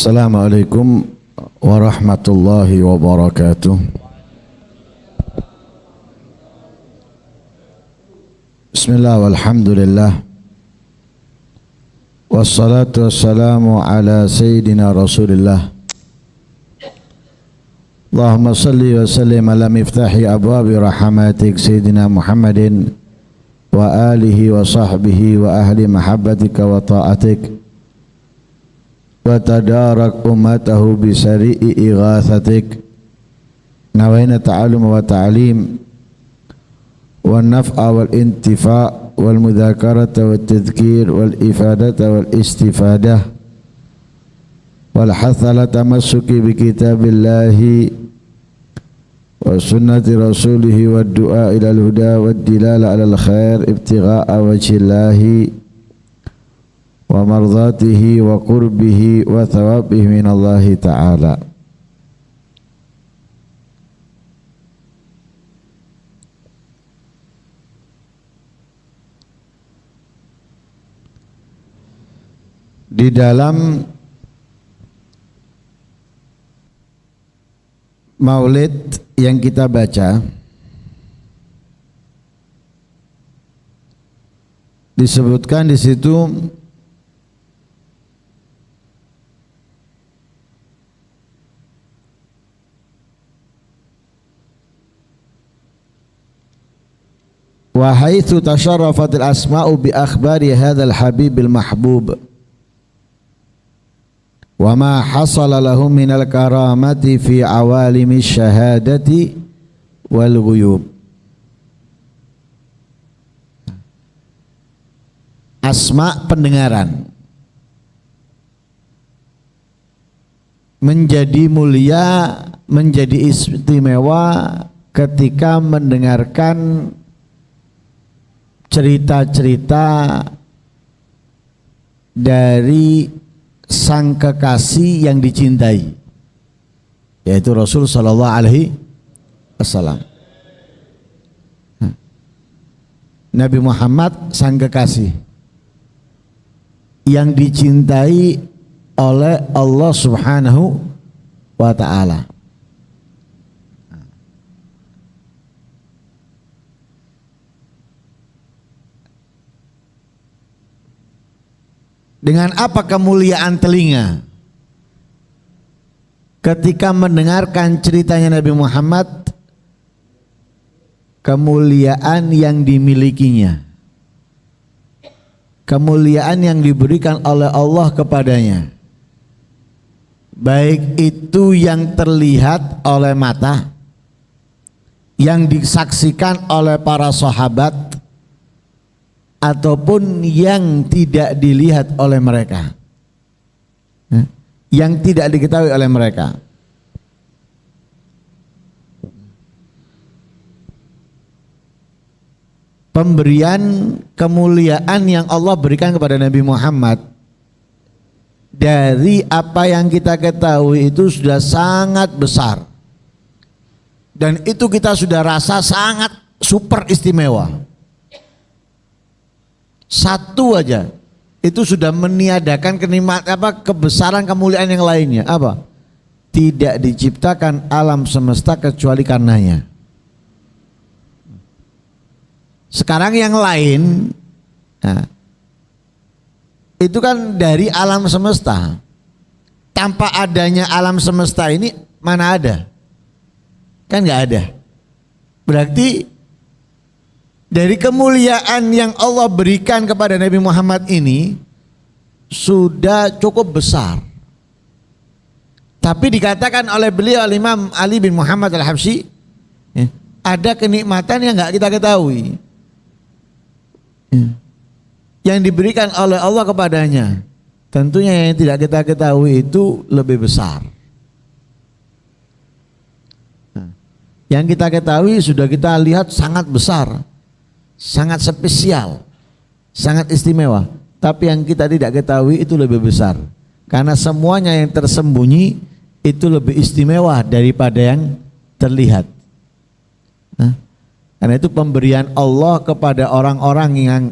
Assalamualaikum warahmatullahi wabarakatuh. Bismillah walhamdulillah. Wassalatu wassalamu ala sayyidina Rasulillah. Allahumma salli wa sallim ala miftahi abwabi rahmatik sayyidina Muhammadin wa alihi wa sahbihi wa ahli mahabbatika wa ta'atik. Wa tadarak ummatahu bisari'i ighathatik. Nawaina ta'alum wa ta'alim wa naf'a wal intifa' wal mudhakarata wal tadhkir wal ifadata wal istifadah wal hathala tamassuki bi kitabillahi wa sunnati rasulihi wa du'a ila al-huda wa dilala ala al-khair ibtigha'a wajhillahi wa mardhatihi wa qurbihi wa thawabihi minallahi ta'ala. Di dalam maulid yang kita baca disebutkan di situ wa haitsu tasharrafatil asma'u bi akhbari hadzal habibil mahbub wa ma hasala lahum minal karamati fi awalimi syahadati wal ghuyub. Asma pendengaran menjadi mulia, menjadi istimewa ketika mendengarkan cerita-cerita dari sang kekasih yang dicintai, yaitu Rasul sallallahu alaihi wasallam. Nabi Muhammad sang kekasih yang dicintai oleh Allah Subhanahu wa ta'ala. Dengan apa kemuliaan telinga ketika mendengarkan ceritanya Nabi Muhammad, kemuliaan yang dimilikinya, kemuliaan yang diberikan oleh Allah kepadanya, baik itu yang terlihat oleh mata, yang disaksikan oleh para sahabat, ataupun yang tidak dilihat oleh mereka, yang tidak diketahui oleh mereka. Pemberian kemuliaan yang Allah berikan kepada Nabi Muhammad dari apa yang kita ketahui itu sudah sangat besar, dan itu kita sudah rasa sangat super istimewa. Satu aja itu sudah meniadakan kebesaran kemuliaan yang lainnya. Apa? Tidak diciptakan alam semesta kecuali karenanya. Sekarang yang lain, nah, itu kan dari alam semesta. Tanpa adanya alam semesta ini mana ada? Kan nggak ada. Berarti dari kemuliaan yang Allah berikan kepada Nabi Muhammad ini sudah cukup besar. Tapi dikatakan oleh beliau Imam Ali bin Muhammad Al-Habsyi, ada kenikmatan yang nggak kita ketahui, yang diberikan oleh Allah kepadanya. Tentunya yang tidak kita ketahui itu lebih besar. Yang kita ketahui sudah kita lihat sangat besar, sangat spesial, sangat istimewa. Tapi yang kita tidak ketahui itu lebih besar. Karena semuanya yang tersembunyi itu lebih istimewa daripada yang terlihat. Karena itu pemberian Allah kepada orang-orang yang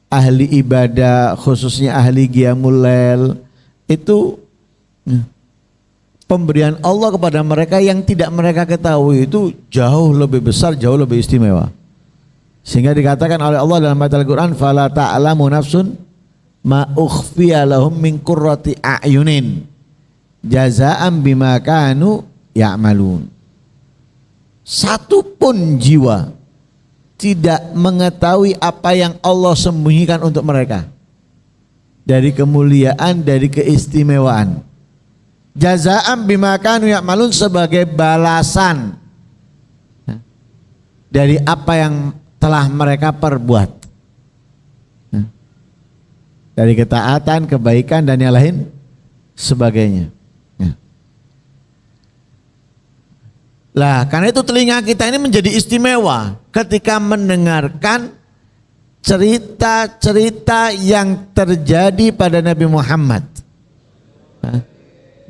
ahli ibadah, khususnya ahli qiyamul lail, itu pemberian Allah kepada mereka yang tidak mereka ketahui itu jauh lebih besar, jauh lebih istimewa. Sehingga dikatakan oleh Allah dalam ayat Al-Quran, fala ta'lamu nafsun ma ukhfiya lahum min qurrati a'yunin jaza'an bima kanu ya'malun. Satu pun jiwa tidak mengetahui apa yang Allah sembunyikan untuk mereka dari kemuliaan, dari keistimewaan. Jaza'an bima kanu ya'malun, sebagai balasan dari apa yang telah mereka perbuat, dari ketaatan, kebaikan dan yang lain sebagainya. Lah, karena itu telinga kita ini menjadi istimewa ketika mendengarkan cerita-cerita yang terjadi pada Nabi Muhammad.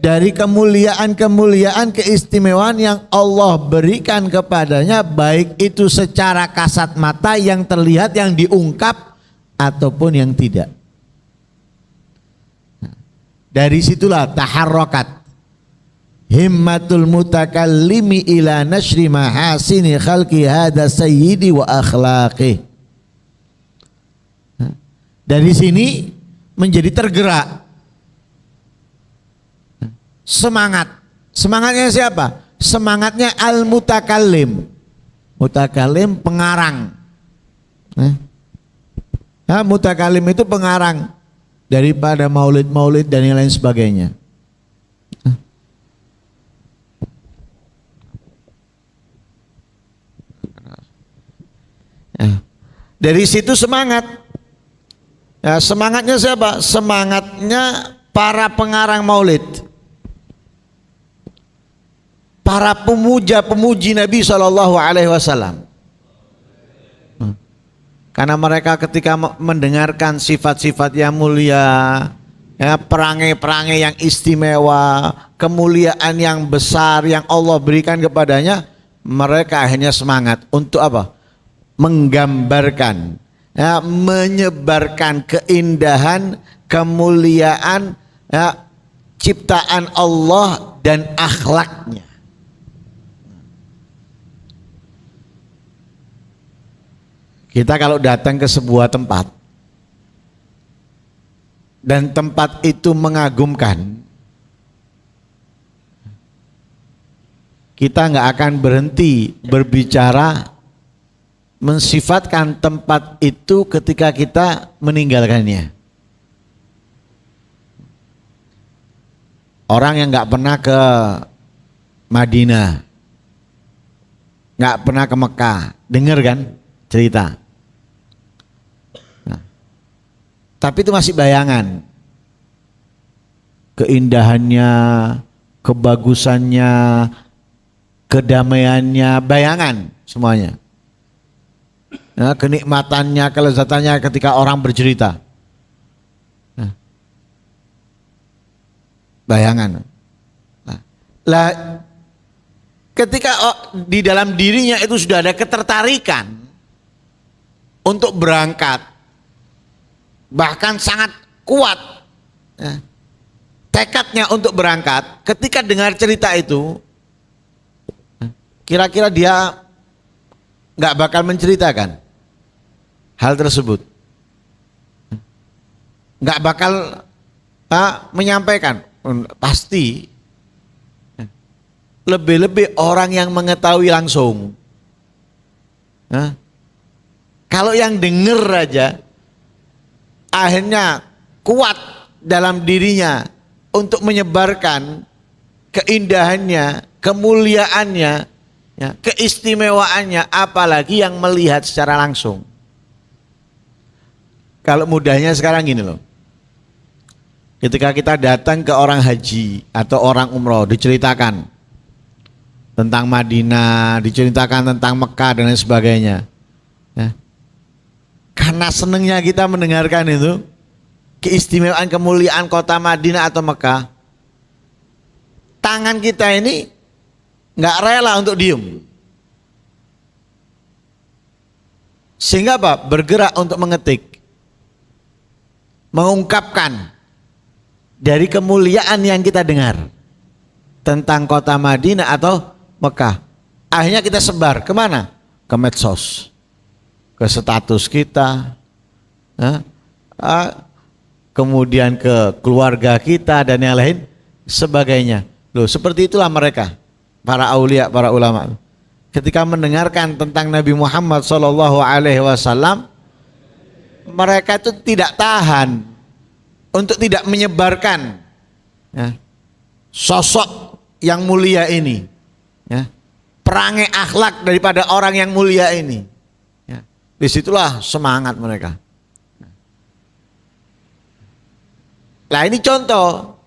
Dari kemuliaan-kemuliaan, keistimewaan yang Allah berikan kepadanya, baik itu secara kasat mata yang terlihat, yang diungkap, ataupun yang tidak. Dari situlah taharrokat himmatul mutakallimi ila nashri mahasini khalqi hada sayyidi wa akhlaqih. Dari sini menjadi tergerak semangat. Semangatnya siapa? Semangatnya al-mutakallim. Mutakallim pengarang. Mutakallim itu pengarang daripada maulid-maulid dan yang lain sebagainya. Dari situ semangat. Semangatnya siapa? Semangatnya para pengarang maulid, para pemuja-pemuji Nabi SAW. Karena mereka ketika mendengarkan sifat-sifat yang mulia, perangai-perangai yang istimewa, kemuliaan yang besar yang Allah berikan kepadanya, mereka akhirnya semangat untuk apa? Menggambarkan, menyebarkan keindahan, kemuliaan, ciptaan Allah dan akhlaknya. Kita kalau datang ke sebuah tempat dan tempat itu mengagumkan, kita nggak akan berhenti berbicara mensifatkan tempat itu ketika kita meninggalkannya. Orang yang nggak pernah ke Madinah, nggak pernah ke Mekah, dengar kan cerita. Tapi itu masih bayangan. Keindahannya, kebagusannya, kedamaiannya, bayangan semuanya. Kenikmatannya, kelezatannya ketika orang bercerita. Bayangan. Ketika di dalam dirinya itu sudah ada ketertarikan untuk berangkat, bahkan sangat kuat tekadnya untuk berangkat, ketika dengar cerita itu, kira-kira dia nggak bakal menceritakan hal tersebut, nggak bakal menyampaikan. Pasti lebih-lebih orang yang mengetahui langsung. Kalau yang dengar aja akhirnya kuat dalam dirinya untuk menyebarkan keindahannya, kemuliaannya, keistimewaannya, apalagi yang melihat secara langsung. Kalau mudahnya sekarang gini loh, ketika kita datang ke orang haji atau orang umroh, diceritakan tentang Madinah, diceritakan tentang Mekah dan lain sebagainya. Karena senangnya kita mendengarkan itu, keistimewaan kemuliaan kota Madinah atau Mekah, tangan kita ini nggak rela untuk diem. Sehingga apa? Bergerak untuk mengetik, mengungkapkan dari kemuliaan yang kita dengar tentang kota Madinah atau Mekah. Akhirnya kita sebar kemana? Ke medsos, ke status kita, kemudian ke keluarga kita dan yang lain sebagainya. Loh, seperti itulah mereka, para aulia, para ulama. Ketika mendengarkan tentang Nabi Muhammad SAW, mereka itu tidak tahan untuk tidak menyebarkan sosok yang mulia ini, perangai akhlak daripada orang yang mulia ini. Disitulah semangat mereka. Nah ini contoh,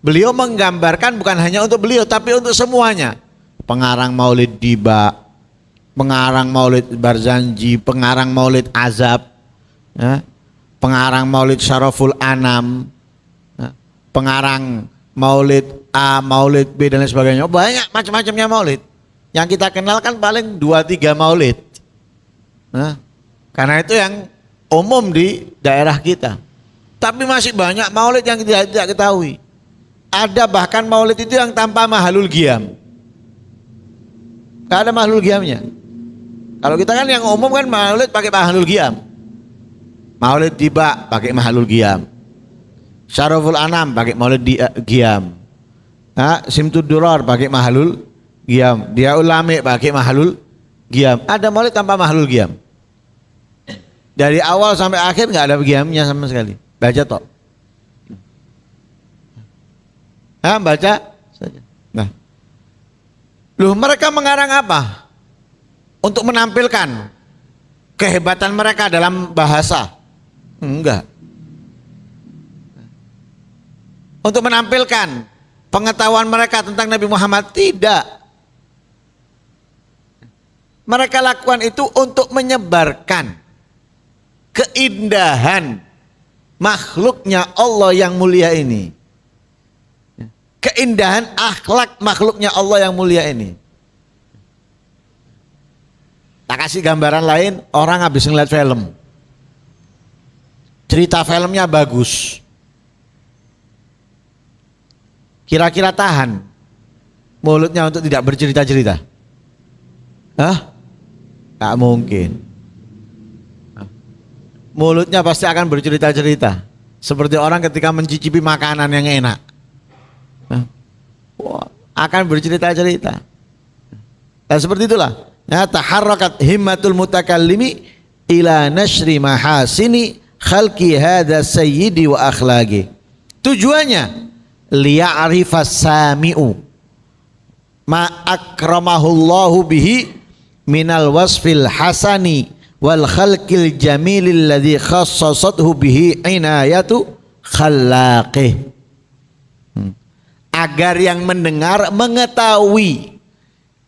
beliau menggambarkan bukan hanya untuk beliau tapi untuk semuanya. Pengarang Maulid Diba, pengarang Maulid Barzanji, pengarang Maulid Azab, pengarang Maulid Syaraful Anam, pengarang Maulid A, Maulid B dan lain sebagainya. Banyak macam-macamnya Maulid. Yang kita kenal kan paling 2-3 Maulid. Karena itu yang umum di daerah kita. Tapi masih banyak Maulid yang kita tidak ketahui. Ada bahkan Maulid itu yang tanpa mahalul qiyam. Gak ada mahalul qiyamnya. Kalau kita kan yang umum kan Maulid pakai mahalul qiyam. Maulid Diba pakai mahalul qiyam. Syaraful Anam pakai maulid qiyam. Simtud Durar pakai mahalul qiyam. Dia Ulame pakai mahalul qiyam. Ada maulid tanpa mahalul qiyam. Dari awal sampai akhir nggak ada qiyamnya sama sekali. Baca tok. Baca saja. Nah, loh mereka mengarang apa? Untuk menampilkan kehebatan mereka dalam bahasa? Enggak. Untuk menampilkan pengetahuan mereka tentang Nabi Muhammad? Tidak. Mereka lakukan itu untuk menyebarkan keindahan makhluknya Allah yang mulia ini. Keindahan akhlak makhluknya Allah yang mulia ini. Tak kasih gambaran lain, orang habis ngeliat film. Cerita filmnya bagus. Kira-kira tahan mulutnya untuk tidak bercerita-cerita? Tak mungkin. Mulutnya pasti akan bercerita-cerita. Seperti orang ketika mencicipi makanan yang enak. Akan bercerita-cerita. Dan seperti itulah. Taharrakat himmatul mutakallimi ila nashri mahasini khalqi hadha sayyidi wa akhlaqi. Tujuannya liya'rifas sami'u ma akramahullahu bihi minal wasfil hasani wal khalqil jamilil ladzi khassasathu bihi inayatu khallaqih. Agar yang mendengar mengetahui,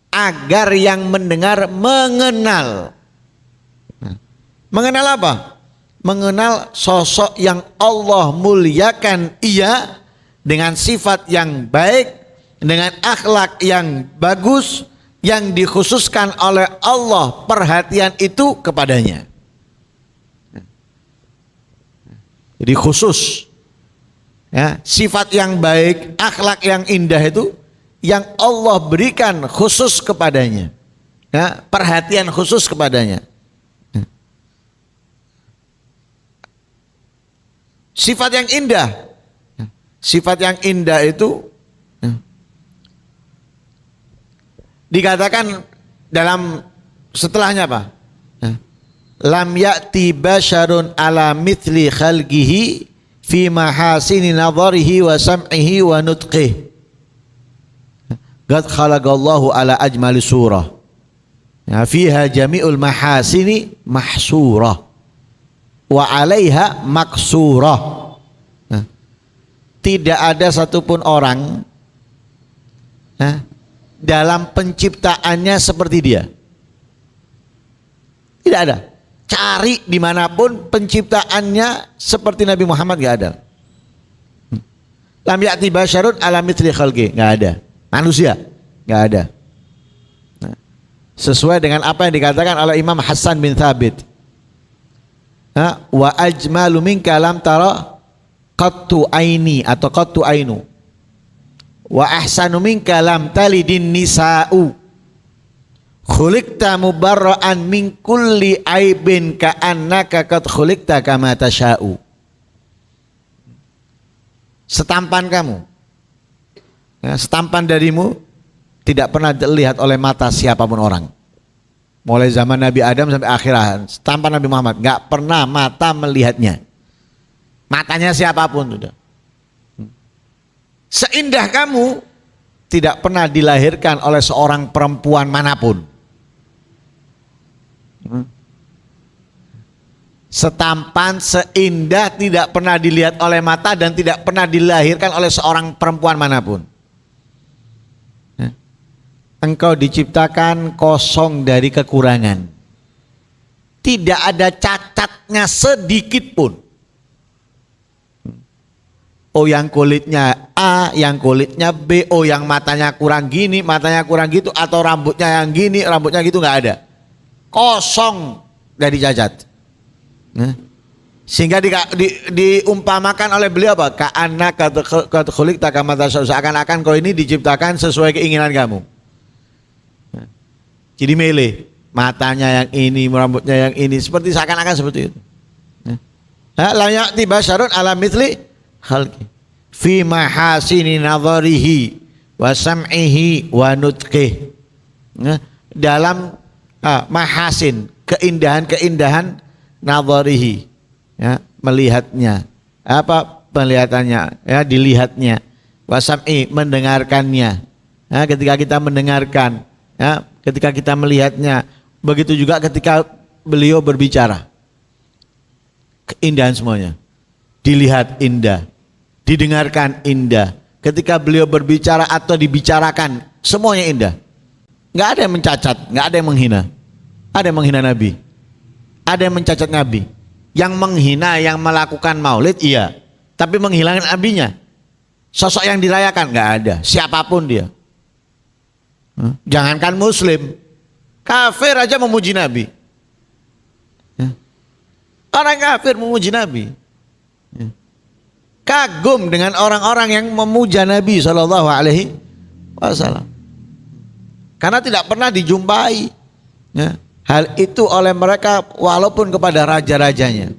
agar yang mendengar mengenal. Mengenal apa? Mengenal sosok yang Allah muliakan ia dengan sifat yang baik, dengan akhlak yang bagus, yang dikhususkan oleh Allah perhatian itu kepadanya. Jadi khusus. Sifat yang baik, akhlak yang indah itu yang Allah berikan khusus kepadanya. Perhatian khusus kepadanya. Sifat yang indah. Sifat yang indah itu dikatakan dalam setelahnya apa? Lam ya'ti basyarun ala mithli khalqihi fi mahasini nadharihi wa sam'ihi wa nutqihi. Qad khalaqallahu ala ajmali surah. Fiha jami'ul mahasini mahsurah wa 'alaiha maksurah. Tidak ada satupun orang dalam penciptaannya seperti dia. Tidak ada. Cari dimanapun penciptaannya seperti Nabi Muhammad gak ada. Lam ya'ti basyarun ala mithli khalqi, gak ada. Manusia gak ada. Sesuai dengan apa yang dikatakan oleh Imam Hasan bin Thabit. Wa ajmalu minka lam tara qattu aini atau qattu ainu. Wa ahsanu minka lam talidin nisa'u. Khuliqta mubarra'an min kulli aibin ka'annaka qad khuliqta kama tasha'u. Setampan kamu, ya, setampan darimu tidak pernah dilihat oleh mata siapapun orang. Mulai zaman Nabi Adam sampai akhirat, setampan Nabi Muhammad gak pernah mata melihatnya. Matanya siapapun sudah. Seindah kamu tidak pernah dilahirkan oleh seorang perempuan manapun. Setampan, seindah tidak pernah dilihat oleh mata dan tidak pernah dilahirkan oleh seorang perempuan manapun. Engkau diciptakan kosong dari kekurangan. Tidak ada cacatnya sedikit pun. Oh yang kulitnya A, yang kulitnya B, oh yang matanya kurang gini, matanya kurang gitu, atau rambutnya yang gini, rambutnya gitu, nggak ada. Kosong dari cacat. Sehingga diumpamakan oleh beliau apa? Ka'annaka qad khuliqta kama tasha'u, seakan-akan kau ini diciptakan sesuai keinginan kamu. Jadi milih matanya yang ini, rambutnya yang ini, seperti seakan-akan seperti itu. La ya'ti basyarun ala mithli khalqi fi mahasini nadharihi wa sam'ihi wa nutqih. Dalam mahasin, keindahan-keindahan nadharihi, ya, melihatnya, apa penglihatannya, ya, dilihatnya, wasam'i, mendengarkannya, ya, ketika kita mendengarkan, ya, ketika kita melihatnya, begitu juga ketika beliau berbicara, keindahan semuanya, dilihat indah, didengarkan indah, ketika beliau berbicara atau dibicarakan semuanya indah, nggak ada yang mencacat, nggak ada yang menghina. Ada yang menghina Nabi, ada yang mencacat Nabi. Yang menghina, yang melakukan maulid, iya. Tapi menghilangkan nabinya, sosok yang dirayakan, nggak ada. Siapapun dia. Jangankan Muslim, kafir aja memuji Nabi. Orang kafir memuji Nabi. Kagum dengan orang-orang yang memuja Nabi SAW. Karena tidak pernah dijumpai, ya, hal itu oleh mereka walaupun kepada raja-rajanya.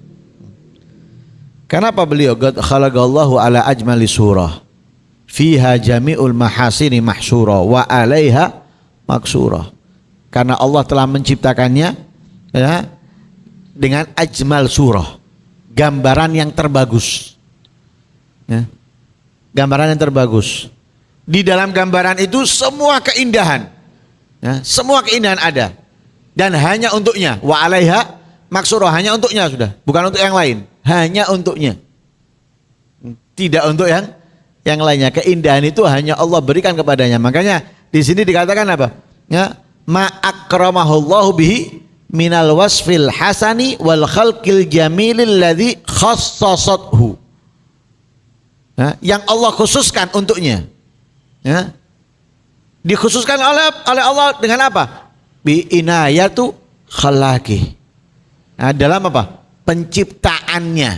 Kenapa beliau qad khalaqallahu ala ajmali surah fiha jami'ul mahasini mahsyura wa 'alaiha maksurah. Karena Allah telah menciptakannya, ya, dengan ajmal surah, gambaran yang terbagus, ya, gambaran yang terbagus. Di dalam gambaran itu semua keindahan, ya, semua keindahan ada. Dan hanya untuknya, wa 'alaiha maksurah, hanya untuknya sudah, bukan untuk yang lain, hanya untuknya, tidak untuk yang lainnya. Keindahan itu hanya Allah berikan kepadanya. Makanya di sini dikatakan apa? Ya, ma akramahullahu bihi minal wasfil hasani wal khalqil jamilil ladzi khassasathu. Ya, yang Allah khususkan untuknya, ya, dikhususkan oleh Allah dengan apa? Bi inayatu khalaqi. Nah, dalam apa? Penciptaannya,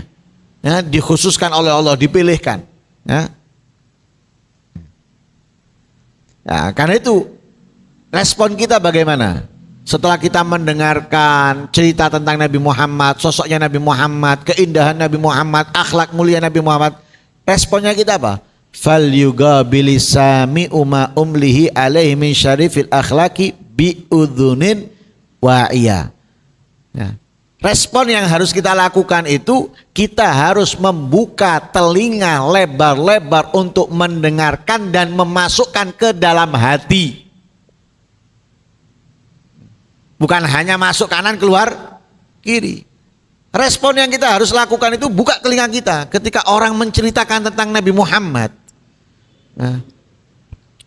ya, dikhususkan oleh Allah, dipilihkan, ya. Nah, karena itu respon kita bagaimana? Setelah kita mendengarkan cerita tentang Nabi Muhammad, sosoknya Nabi Muhammad, keindahan Nabi Muhammad, akhlak mulia Nabi Muhammad, responnya kita apa? Fal yugabili sami'u ma umlihi alaihi min syarifil akhlaqi bi udhunin wa'iyah. Ya. Respon yang harus kita lakukan itu, kita harus membuka telinga lebar-lebar untuk mendengarkan dan memasukkan ke dalam hati. Bukan hanya masuk kanan keluar kiri. Respon yang kita harus lakukan itu buka telinga kita ketika orang menceritakan tentang Nabi Muhammad. Nah,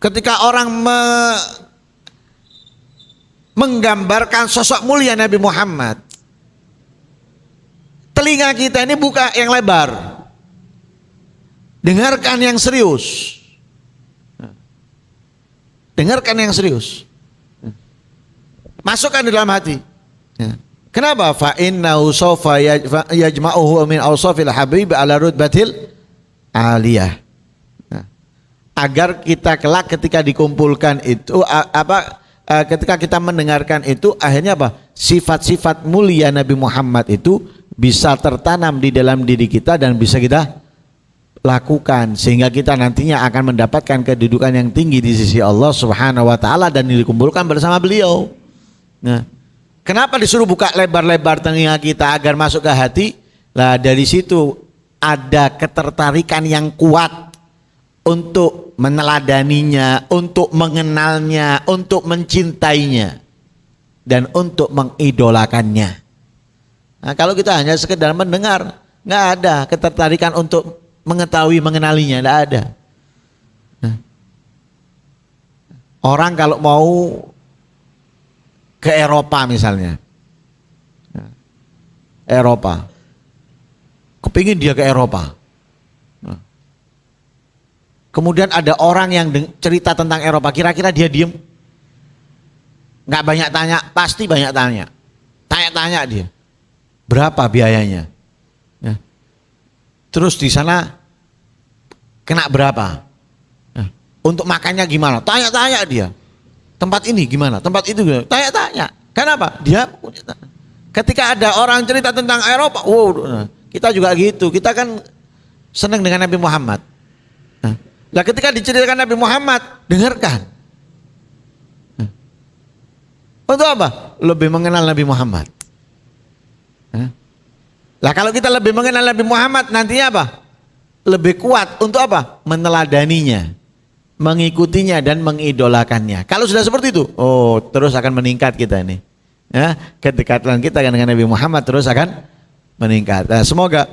ketika orang menggambarkan sosok mulia Nabi Muhammad, telinga kita ini buka yang lebar, dengarkan yang serius, dengarkan yang serius, masukkan di dalam hati. Kenapa? Fa innahu sawfa yajma'uhu min awsafil habib ala rutbatil aliyah. Nah, agar kita kelak ketika dikumpulkan itu ketika kita mendengarkan itu akhirnya apa? Sifat-sifat mulia Nabi Muhammad itu bisa tertanam di dalam diri kita dan bisa kita lakukan sehingga kita nantinya akan mendapatkan kedudukan yang tinggi di sisi Allah Subhanahu wa taala dan dikumpulkan bersama beliau. Nah, kenapa disuruh buka lebar-lebar telinga kita agar masuk ke hati? Lah dari situ ada ketertarikan yang kuat untuk meneladaninya, untuk mengenalnya, untuk mencintainya dan untuk mengidolakannya. Nah, kalau kita hanya sekedar mendengar, nggak ada ketertarikan untuk mengetahui, mengenalinya, tidak ada. Nah, orang kalau mau ke Eropa misalnya, Eropa, kepingin dia ke Eropa. Nah, kemudian ada orang yang cerita tentang Eropa, kira-kira dia diem? Nggak banyak tanya, pasti banyak tanya. Tanya-tanya dia, berapa biayanya? Nah, terus di sana kena berapa? Nah, untuk makannya gimana? Tanya-tanya dia. Tempat ini gimana? Tempat itu gimana? Tanya-tanya. Kenapa? Dia ketika ada orang cerita tentang Eropa, wow, kita juga gitu. Kita kan senang dengan Nabi Muhammad. Nah, ketika diceritakan Nabi Muhammad, dengarkan. Nah, untuk apa? Lebih mengenal Nabi Muhammad. Nah, kalau kita lebih mengenal Nabi Muhammad, nantinya apa? Lebih kuat untuk apa? Meneladaninya, mengikutinya dan mengidolakannya. Kalau sudah seperti itu, oh, terus akan meningkat kita ini. Ya, kedekatan kita dengan Nabi Muhammad terus akan meningkat. Nah, semoga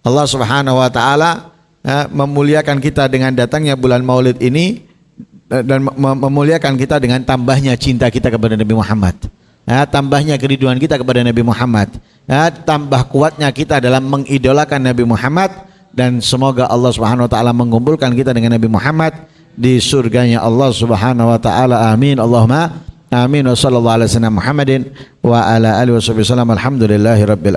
Allah Subhanahu wa taala memuliakan kita dengan datangnya bulan Maulid ini dan memuliakan kita dengan tambahnya cinta kita kepada Nabi Muhammad. Tambahnya kerinduan kita kepada Nabi Muhammad. Tambah kuatnya kita dalam mengidolakan Nabi Muhammad dan semoga Allah Subhanahu wa taala mengumpulkan kita dengan Nabi Muhammad di surganya Allah Subhanahu wa taala. Amin. Allahumma amin. Wa sallallahu alaihi wasallam Muhammadin wa ala alihi wasallam. Alhamdulillahirabbil alamin.